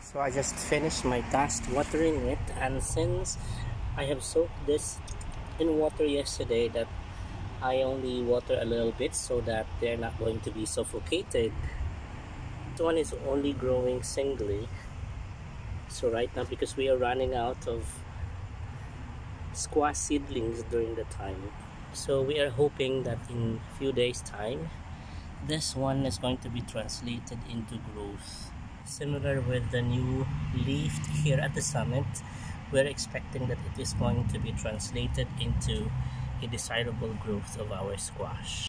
So I just finished my task watering it, and since I have soaked this in water yesterday, that I only water a little bit so that they're not going to be suffocated. This one is only growing singly. So right now, because we are running out of squash seedlings during the time, so we are hoping that in a few days time this one is going to be translated into growth. Similar with the new leaf here at the summit, we're expecting that it is going to be translated into a desirable growth of our squash.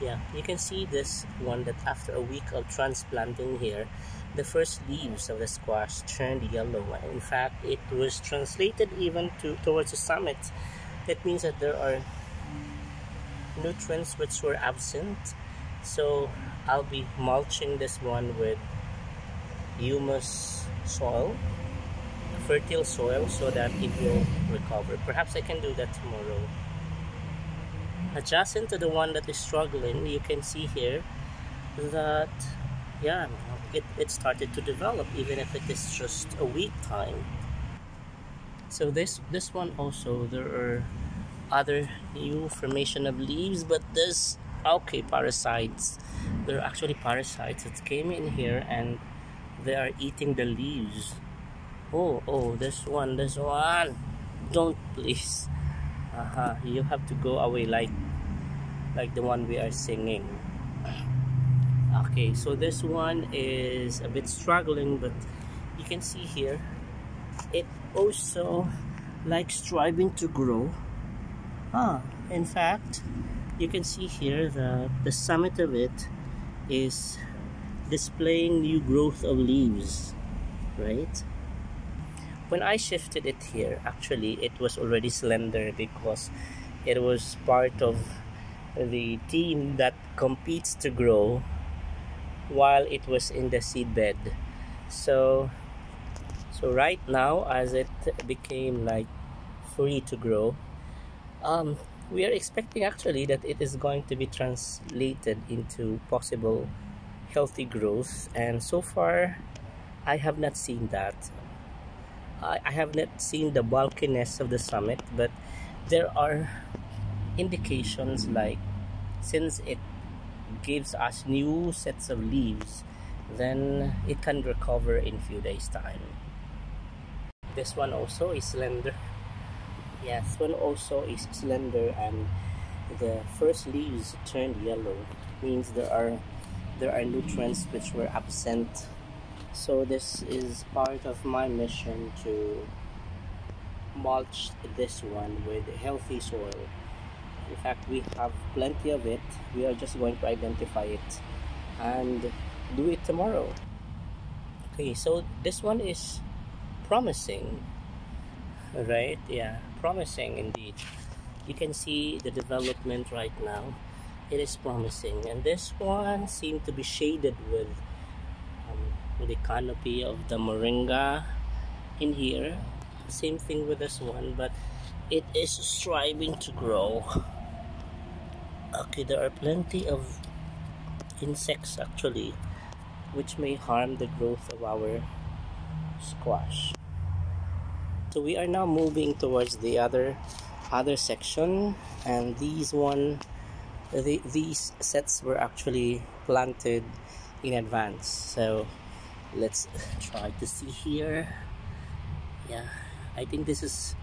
Yeah, you can see this one that after a week of transplanting here, the first leaves of the squash turned yellow. In fact, it was translated even towards the summit. That means that there are nutrients which were absent. So I'll be mulching this one with humus soil, fertile soil, so that it will recover. Perhaps I can do that tomorrow. Adjacent to the one that is struggling, you can see here that yeah, it started to develop, even if it is just a week time. So this one also, there are other new formation of leaves, but this parasites, there are actually parasites that came in here and they are eating the leaves. Oh, this one, don't, please. You have to go away like the one we are singing. Okay, so this one is a bit struggling, but you can see here it also likes striving to grow. In fact, you can see here that the summit of it is displaying new growth of leaves, right? When I shifted it here, actually it was already slender because it was part of the team that competes to grow while it was in the seed bed. So right now, as it became like free to grow, we are expecting actually that it is going to be translated into possible healthy growth, and so far I have not seen that. I have not seen the bulkiness of the summit, but there are indications like since it gives us new sets of leaves, then it can recover in few days time. This one also is slender. Yes, one also is slender, and the first leaves turned yellow. Means there are nutrients which were absent. So this is part of my mission to mulch this one with healthy soil. In fact, we have plenty of it. We are just going to identify it and do it tomorrow. Okay, so this one is promising, right? Yeah, promising indeed. You can see the development right now. It is promising, and this one seemed to be shaded with the canopy of the moringa in here. Same thing with this one, but it is striving to grow. Okay, there are plenty of insects actually which may harm the growth of our squash. So we are now moving towards the other section, and these sets were actually planted in advance. So let's try to see here. Yeah, I think this is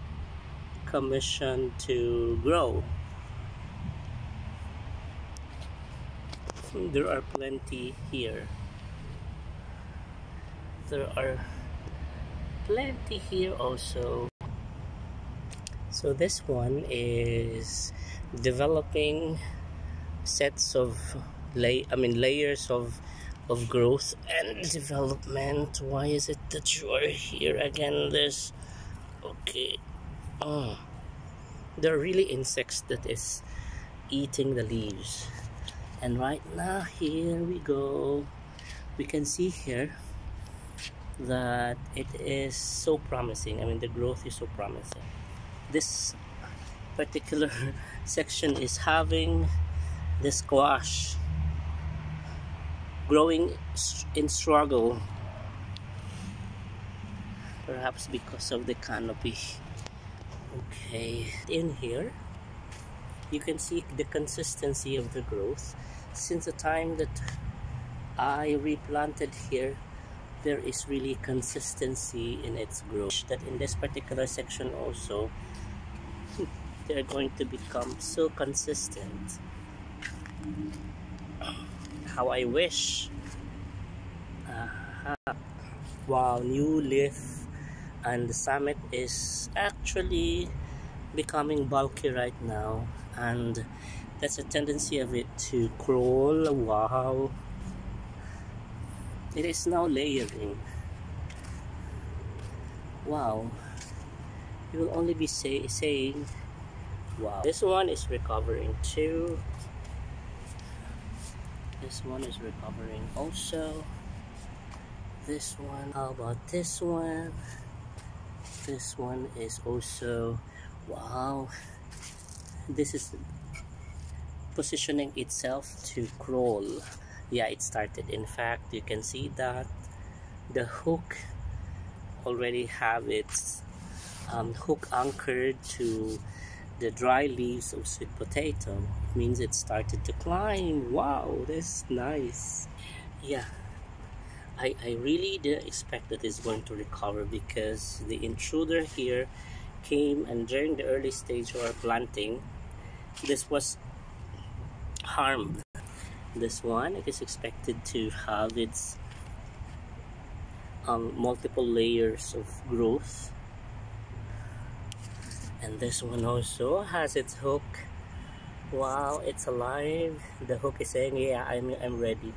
commissioned to grow. There are plenty here. There are plenty here also. So this one is developing sets of layers of growth and development. Why is it that you are here again? Okay. There are really insects that is eating the leaves, and right now here we go. We can see here that it is so promising. The growth is so promising. This particular section is having the squash growing in struggle. perhaps because of the canopy. Okay, in here you can see the consistency of the growth. Since the time that I replanted here, there is really consistency in its growth. That in this particular section also, they're going to become so consistent. How I wish. Wow, new leaf, and the summit is actually becoming bulky right now, and that's a tendency of it to crawl. Wow, it is now layering. Wow, you will only be saying wow. This one is recovering too. This one is recovering also. This one, how about this one? This one is also, wow, this is positioning itself to crawl. Yeah, it started. In fact, you can see that the hook already have its hook anchored to the dry leaves of sweet potato. It means it started to climb. Wow, that's nice. Yeah, I really didn't expect that it's going to recover, because the intruder here came, and during the early stage of our planting, this was harmed. This one, it is expected to have its multiple layers of growth, and this one also has its hook. Wow, it's alive. The hook is saying, yeah, I'm ready.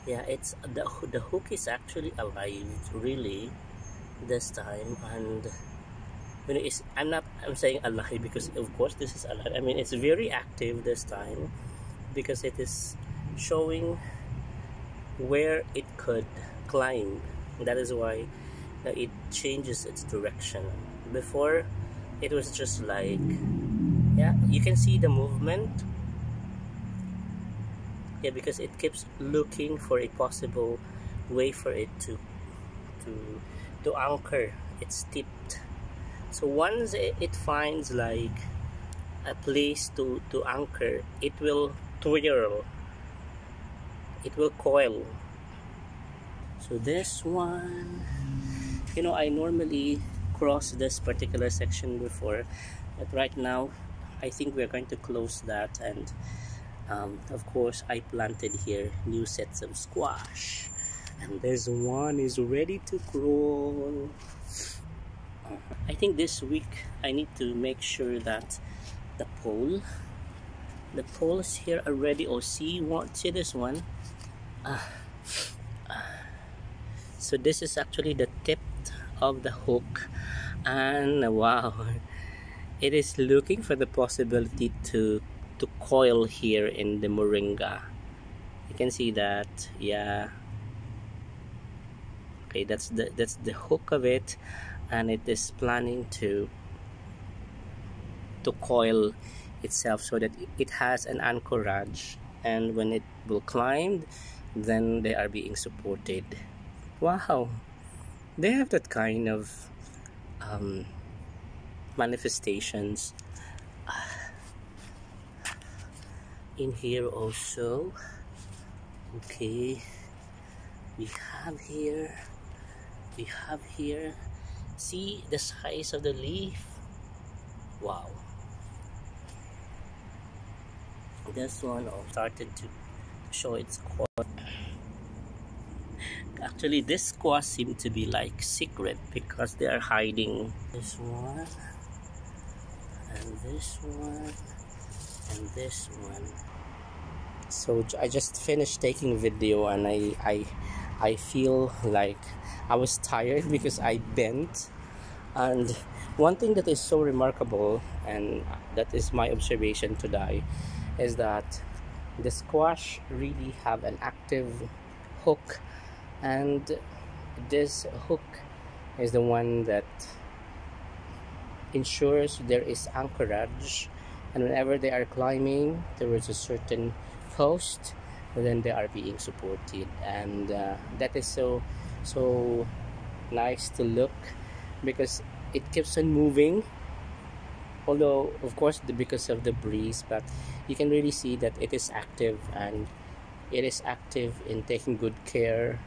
Yeah, it's the hook is actually alive really this time. And when I'm saying alive because of course this is alive. I mean, it's very active this time, because it is showing where it could climb. That is why it changes its direction. Before, it was just like, yeah, you can see the movement. Yeah, because it keeps looking for a possible way for it to anchor its tipped. So once it finds like a place to anchor, it will twirl, it will coil. So this one, you know, I normally cross this particular section before, but right now I think we're going to close that. And of course, I planted here new sets of squash, and this one is ready to grow. I think this week I need to make sure that the poles here are ready. Oh, see this one. So this is actually the tip of the hook, and wow, it is looking for the possibility to coil here in the moringa. You can see that. Yeah, okay, that's the hook of it, and it is planning to coil itself so that it has an anchorage, and when it will climb, then they are being supported. Wow, they have that kind of manifestations. In here also. Okay, we have here, see the size of the leaf. Wow, this one started to show its core. Actually, this squash seem to be like secret, because they are hiding. This one, and this one, and this one. So I just finished taking video, and I feel like I was tired because I bent. And one thing that is so remarkable, and that is my observation today, is that the squash really have an active hook, and this hook is the one that ensures there is anchorage, and whenever they are climbing towards a certain then they are being supported. And that is so nice to look because it keeps on moving, although of course because of the breeze, but you can really see that it is active, and it is active in taking good care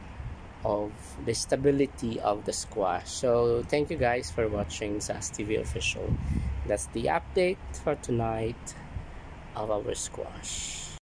of the stability of the squash. So thank you guys for watching SAS TV Official. That's the update for tonight of our squash.